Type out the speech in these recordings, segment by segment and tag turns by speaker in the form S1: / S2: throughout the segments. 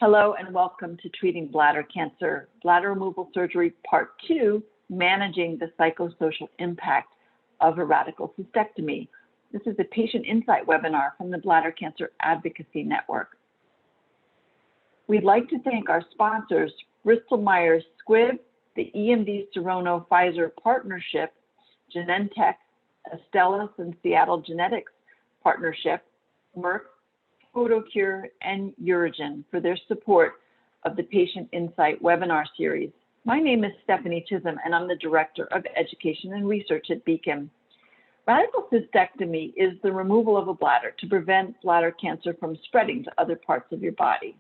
S1: Hello and welcome to Treating Bladder Cancer, Bladder Removal Surgery Part 2, Managing the Psychosocial Impact of a Radical Cystectomy. This is a patient insight webinar from the Bladder Cancer Advocacy Network. We'd like to thank our sponsors, Bristol Myers Squibb, the EMD Serono Pfizer Partnership, Genentech, Astellas and Seattle Genetics Partnership, Merck, Photocure, and Urigen for their support of the Patient Insight webinar series. My name is Stephanie Chisholm, and I'm the Director of Education and Research at BCAN. Radical cystectomy is the removal of a bladder to prevent bladder cancer from spreading to other parts of your body.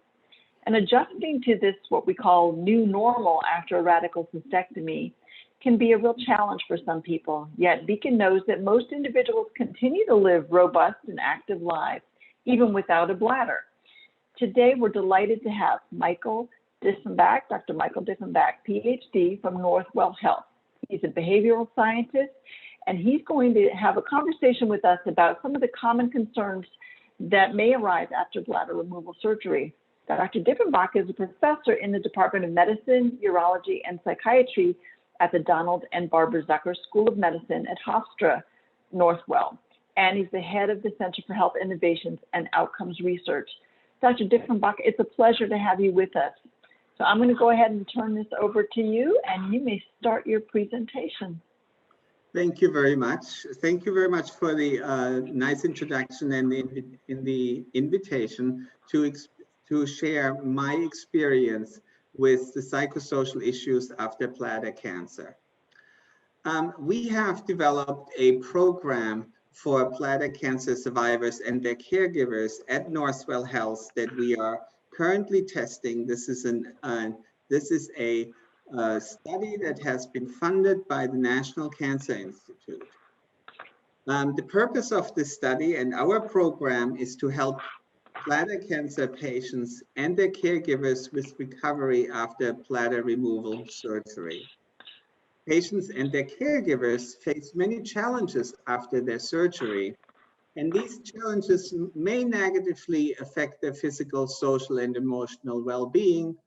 S1: And adjusting to this, what we call new normal after a radical cystectomy, can be a real challenge for some people. Yet BCAN knows that most individuals continue to live robust and active lives, even without a bladder. Today, we're delighted to have Michael Diefenbach, Dr. Michael Diefenbach, PhD from Northwell Health. He's a behavioral scientist, and he's going to have a conversation with us about some of the common concerns that may arise after bladder removal surgery. Dr. Diefenbach is a professor in the Department of Medicine, Urology, and Psychiatry at the Donald and Barbara Zucker School of Medicine at Hofstra, Northwell. And he's the head of the Center for Health Innovations and Outcomes Research. Dr. Diefenbach, it's a pleasure to have you with us. So I'm going to go ahead and turn this over to you, and you may start your presentation.
S2: Thank you very much. Thank you very much for the nice introduction and the invitation to share my experience with the psychosocial issues after bladder cancer. We have developed a program for bladder cancer survivors and their caregivers at Northwell Health that we are currently testing. This is a study that has been funded by the National Cancer Institute. The purpose of this study and our program is to help bladder cancer patients and their caregivers with recovery after bladder removal surgery. Patients and their caregivers face many challenges after their surgery, and these challenges may negatively affect their physical, social, and emotional well-being,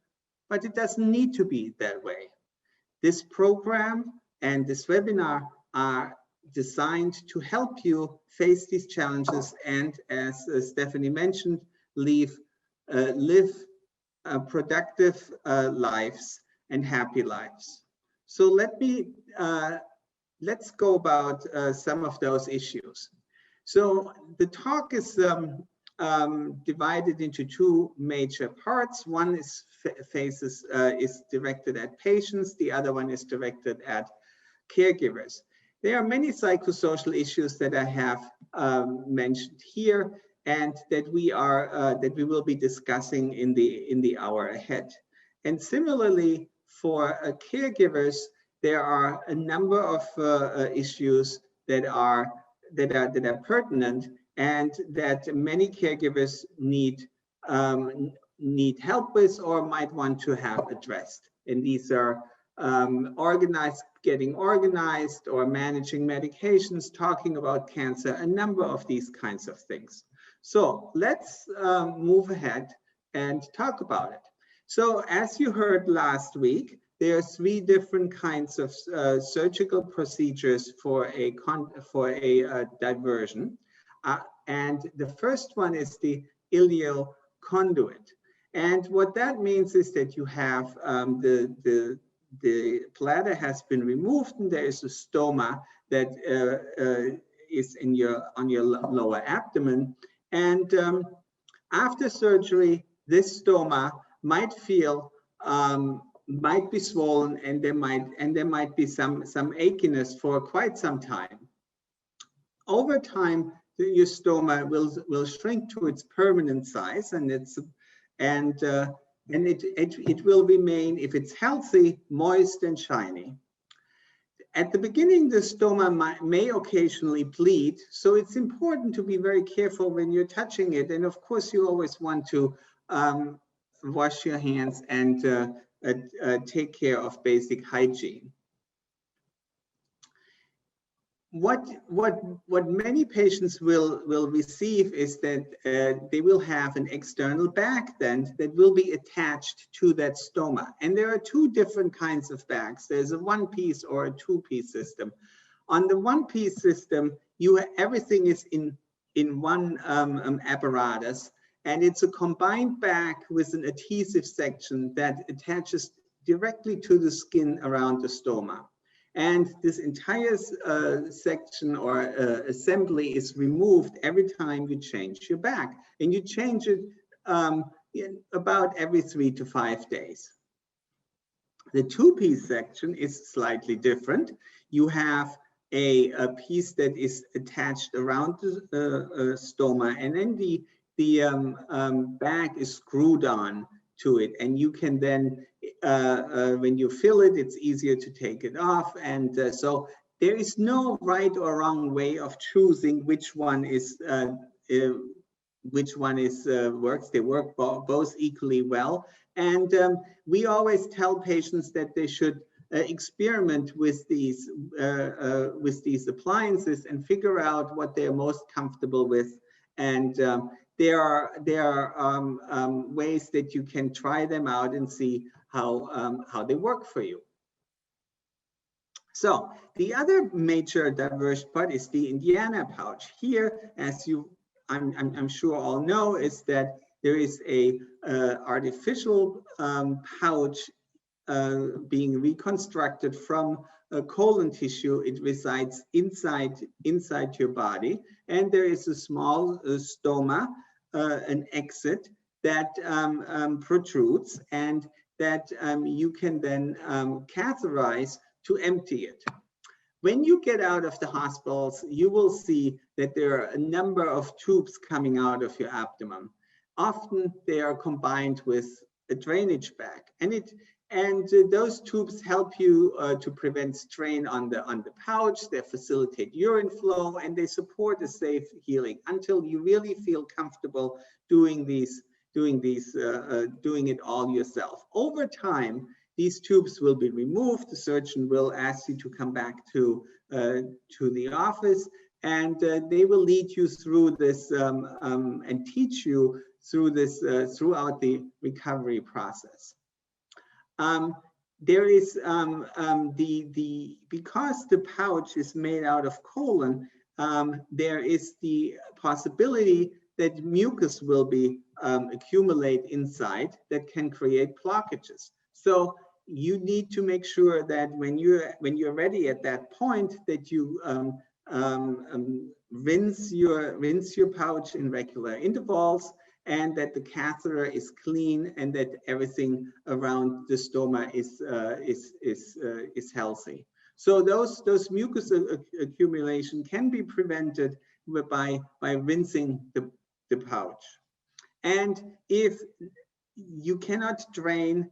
S2: but it doesn't need to be that way. This program and this webinar are designed to help you face these challenges and, as Stephanie mentioned, live productive lives and happy lives. So let's go about some of those issues. So the talk is divided into two major parts. One is directed at patients. The other one is directed at caregivers. There are many psychosocial issues that I have mentioned here, and that we will be discussing in the hour ahead. And similarly, for caregivers, there are a number of issues that are pertinent and that many caregivers need help with or might want to have addressed. And these are getting organized, or managing medications, talking about cancer, a number of these kinds of things. So let's move ahead and talk about it. So as you heard last week, there are 3 different kinds of surgical procedures for a diversion. And the first one is the ileal conduit. And what that means is that you have the bladder has been removed, and there is a stoma that is on your lower abdomen. And after surgery, this stoma might be swollen, and there might be some achiness for quite some time. Over time, your stoma will shrink to its permanent size, and it will remain, if it's healthy, moist and shiny. At the beginning, the stoma may occasionally bleed, so it's important to be very careful when you're touching it. And of course, you always want to wash your hands and take care of basic hygiene. what many patients will receive is that they will have an external bag then that will be attached to that stoma. And there are two different kinds of bags. There's a one-piece or a two-piece system. On the one-piece system, everything is in one apparatus, and it's a combined bag with an adhesive section that attaches directly to the skin around the stoma. And this entire section or assembly is removed every time you change your bag. And you change it about every 3 to 5 days. The two-piece section is slightly different. You have a piece that is attached around the stoma, and then the bag is screwed on to it, and you can then when you fill it, it's easier to take it off. And so there is no right or wrong way of choosing which one works. They work both equally well. And we always tell patients that they should experiment with these appliances and figure out what they're most comfortable with. And there are ways that you can try them out and see how they work for you. So the other major diverse part is the Indiana pouch. Here, as I'm sure all know, is that there is a artificial pouch being reconstructed from colon tissue. It resides inside your body, and there is a small stoma, an exit that protrudes, and that you can then catheterize to empty it. When you get out of the hospitals, you will see that there are a number of tubes coming out of your abdomen. Often they are combined with a drainage bag, and those tubes help you to prevent strain on the pouch. They facilitate urine flow, and they support a safe healing until you really feel comfortable doing it all yourself. Over time, these tubes will be removed. The surgeon will ask you to come back to the office, and they will lead you through this and teach you through this throughout the recovery process. There is because the pouch is made out of colon, there is the possibility that mucus will be accumulate inside that can create blockages. So you need to make sure that when you're ready at that point, that you rinse your pouch in regular intervals, and that the catheter is clean, and that everything around the stoma is healthy. So those mucus accumulation can be prevented by rinsing the pouch. And if you cannot drain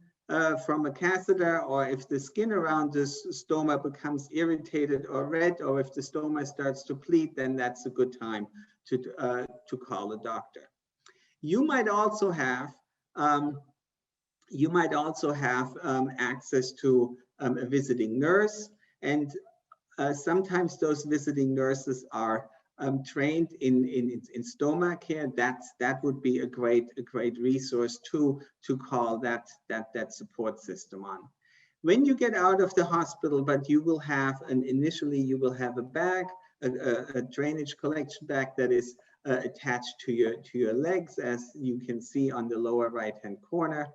S2: from a catheter, or if the skin around this stoma becomes irritated or red, or if the stoma starts to bleed, then that's a good time to call a doctor. You might also have access to a visiting nurse, and sometimes those visiting nurses are trained in stoma care. That would be a great resource to call that support system on. When you get out of the hospital, but you will have initially you will have a bag, a drainage collection bag that is attached to your legs, as you can see on the lower right-hand corner.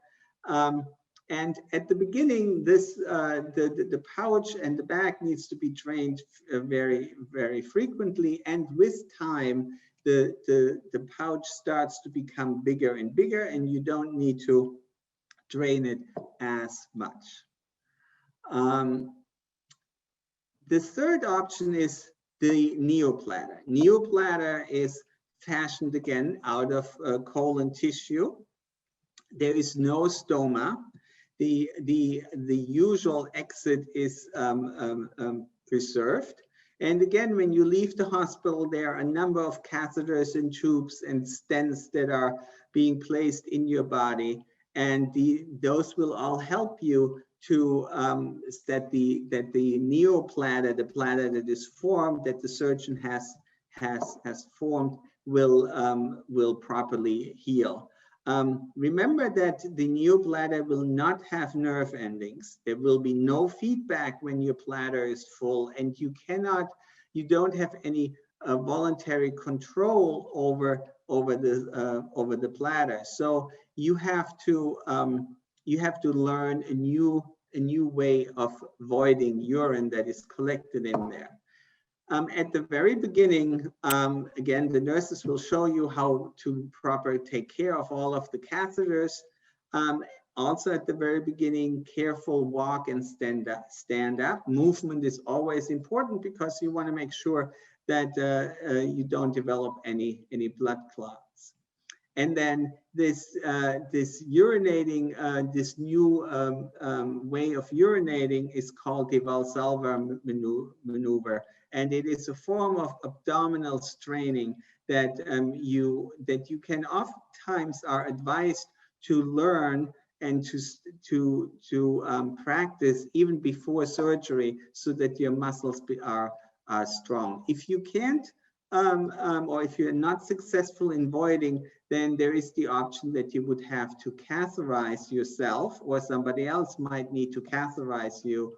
S2: And at the beginning, the pouch and the bag needs to be drained very frequently. And with time, the pouch starts to become bigger and bigger, and you don't need to drain it as much. The third option is the Neobladder. Neobladder is fashioned again out of colon tissue. There is no stoma. The usual exit is preserved. And again, when you leave the hospital, there are a number of catheters and tubes and stents that are being placed in your body. And those will all help you to that the neobladder, the bladder that is formed, that the surgeon has formed, will properly heal. Remember that the neobladder will not have nerve endings. There will be no feedback when your bladder is full, and you don't have any voluntary control over the bladder. So you have to learn a new way of voiding urine that is collected in there. At the very beginning, again, the nurses will show you how to properly take care of all of the catheters. Also at the very beginning, careful walk and stand up. Movement is always important because you want to make sure that you don't develop any blood clots. And then this urinating, this new way of urinating is called the Valsalva maneuver. And it is a form of abdominal straining that you can oftentimes are advised to learn and to practice even before surgery, so that your muscles are strong. If you can't, or if you're not successful in voiding, then there is the option that you would have to catheterize yourself, or somebody else might need to catheterize you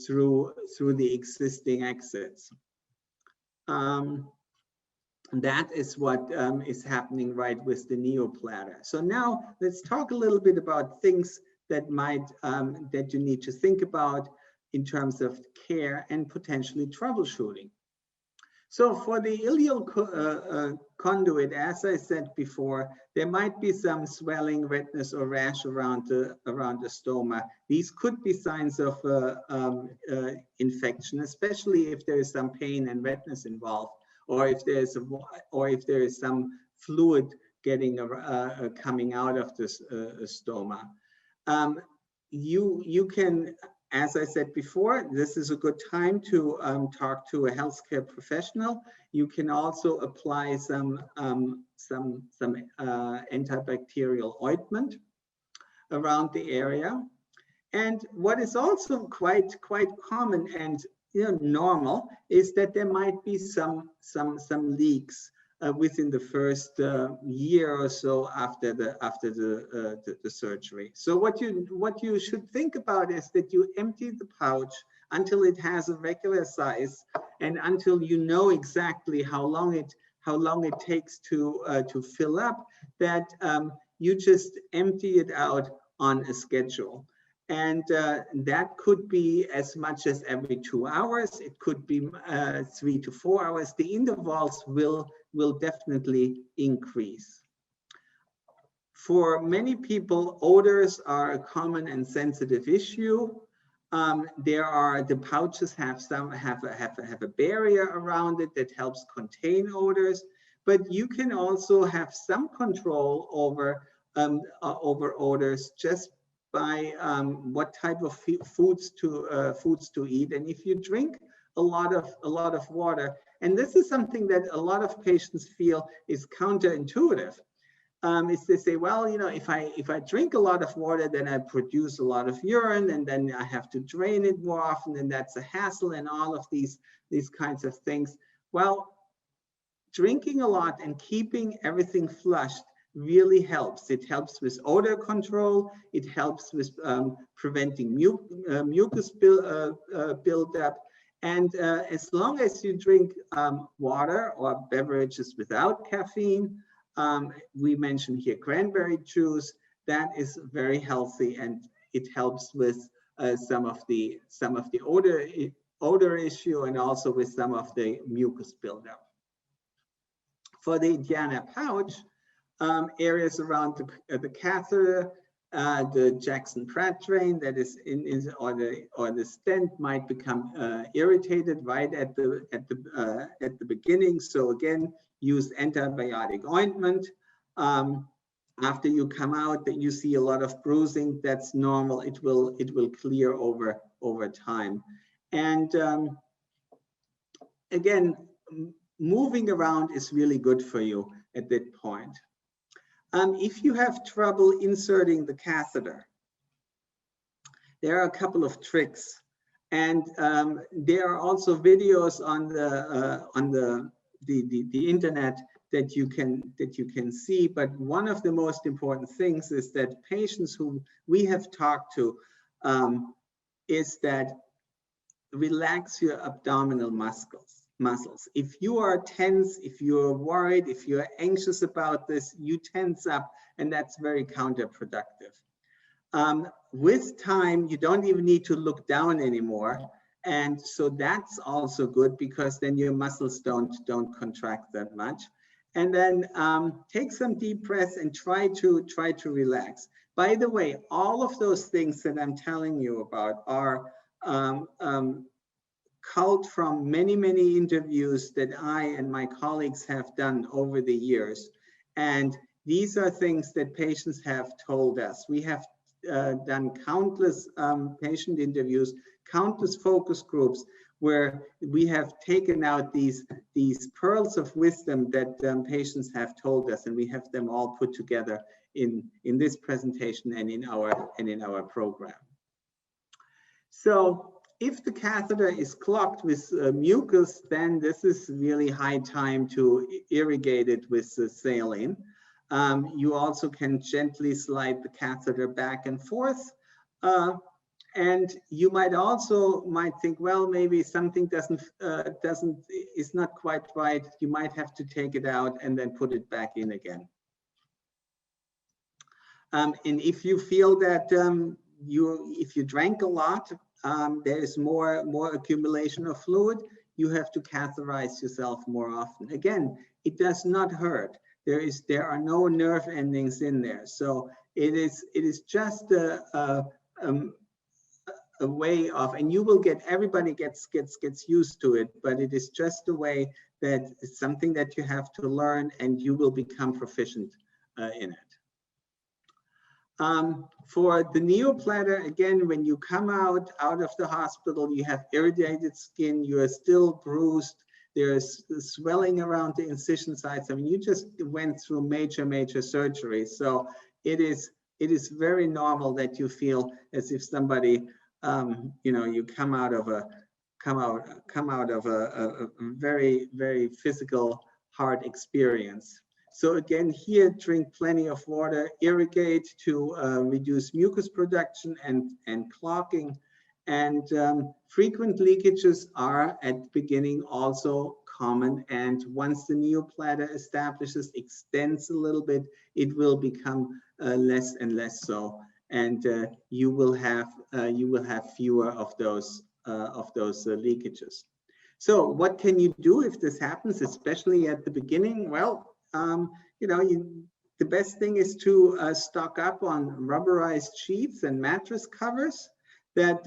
S2: through the existing exits. That is what is happening right with the neobladder. So now let's talk a little bit about things that that you need to think about in terms of care and potentially troubleshooting. So for the ileal conduit, as I said before, there might be some swelling, redness, or rash around the stoma. These could be signs of infection, especially if there is some pain and redness involved, or if there is some fluid coming out of this stoma. You can, as I said before, this is a good time to talk to a healthcare professional. You can also apply some antibacterial ointment around the area. And what is also quite common and normal is that there might be some leaks within the first year or so after the surgery. So what you should think about is that you empty the pouch until it has a regular size, and until you know exactly how long it takes to fill up, that you just empty it out on a schedule. And that could be as much as every 2 hours. It could be 3 to 4 hours. The intervals will definitely increase. For many people, odors are a common and sensitive issue. The pouches have a barrier around it that helps contain odors, but you can also have some control over odors just by what type of foods to eat. And if you drink a lot of water, and this is something that a lot of patients feel is counterintuitive, is they say, well, if I drink a lot of water, then I produce a lot of urine, and then I have to drain it more often, and that's a hassle, and all of these kinds of things. Well, drinking a lot and keeping everything flushed really helps. It helps with odor control. It helps with preventing mucus buildup. And as long as you drink water or beverages without caffeine, we mentioned here cranberry juice, that is very healthy, and it helps with some of the odor issue, and also with some of the mucus buildup. For the Indiana pouch, areas around the catheter, the Jackson-Pratt drain that is or the stent might become irritated right at the beginning. So again, use antibiotic ointment. After you come out, that you see a lot of bruising, that's normal. It will clear over time. And again, moving around is really good for you at that point. If you have trouble inserting the catheter, there are a couple of tricks, and there are also videos on the internet that you can see. But one of the most important things is that patients who we have talked to is that relax your abdominal muscles. If you are tense, if you're worried, if you're anxious about this, you tense up, and that's very counterproductive. With time, you don't even need to look down anymore. And so that's also good, because then your muscles don't contract that much. And then take some deep breaths and try to relax. By the way, all of those things that I'm telling you about are culled from many interviews that I and my colleagues have done over the years. And these are things that patients have told us. We have done countless patient interviews, countless focus groups, where we have taken out these pearls of wisdom that patients have told us, and we have them all put together in this presentation and in our program. So if the catheter is clogged with mucus, then this is really high time to irrigate it with saline. You also can gently slide the catheter back and forth. And you might think, well, maybe something is not quite right. You might have to take it out and then put it back in again. And if you feel that if you drank a lot, there is more accumulation of fluid, you have to catheterize yourself more often. Again, it does not hurt. There are no nerve endings in there, so it is just a way of, and you will get, everybody gets used to it, but it is just a way that it's something that you have to learn, and you will become proficient in it. For the neobladder, again, when you come out of the hospital, you have irritated skin, you are still bruised, there's swelling around the incision sites. I mean, you just went through major surgery. So it is very normal that you feel as if somebody, you come out of a very physical, hard experience. So again, here, drink plenty of water, irrigate to reduce mucus production and clogging. And frequent leakages are at the beginning also common. And once the neobladder extends a little bit, it will become less and less so. And you will have fewer of those leakages. So what can you do if this happens, especially at the beginning? Well, the best thing is to stock up on rubberized sheets and mattress covers that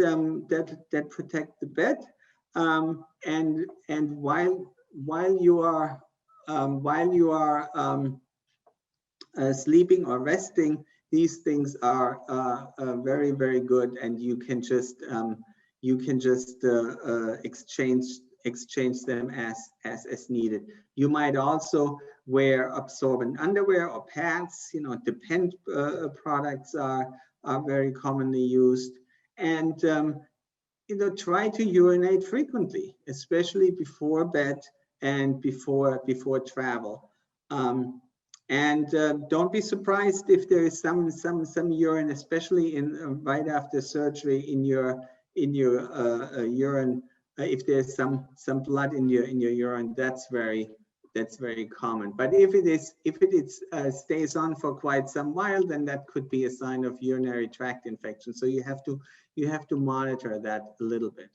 S2: protect the bed. And while you are sleeping or resting, these things are very good, and you can just exchange them as needed. You might also wear absorbent underwear or pads. The pen products are very commonly used. And try to urinate frequently, especially before bed and before travel. And don't be surprised if there is some urine, especially right after surgery, in your urine. If there's some blood in your urine, that's very common. But if it stays on for quite some while, then that could be a sign of urinary tract infection. So you have to monitor that a little bit.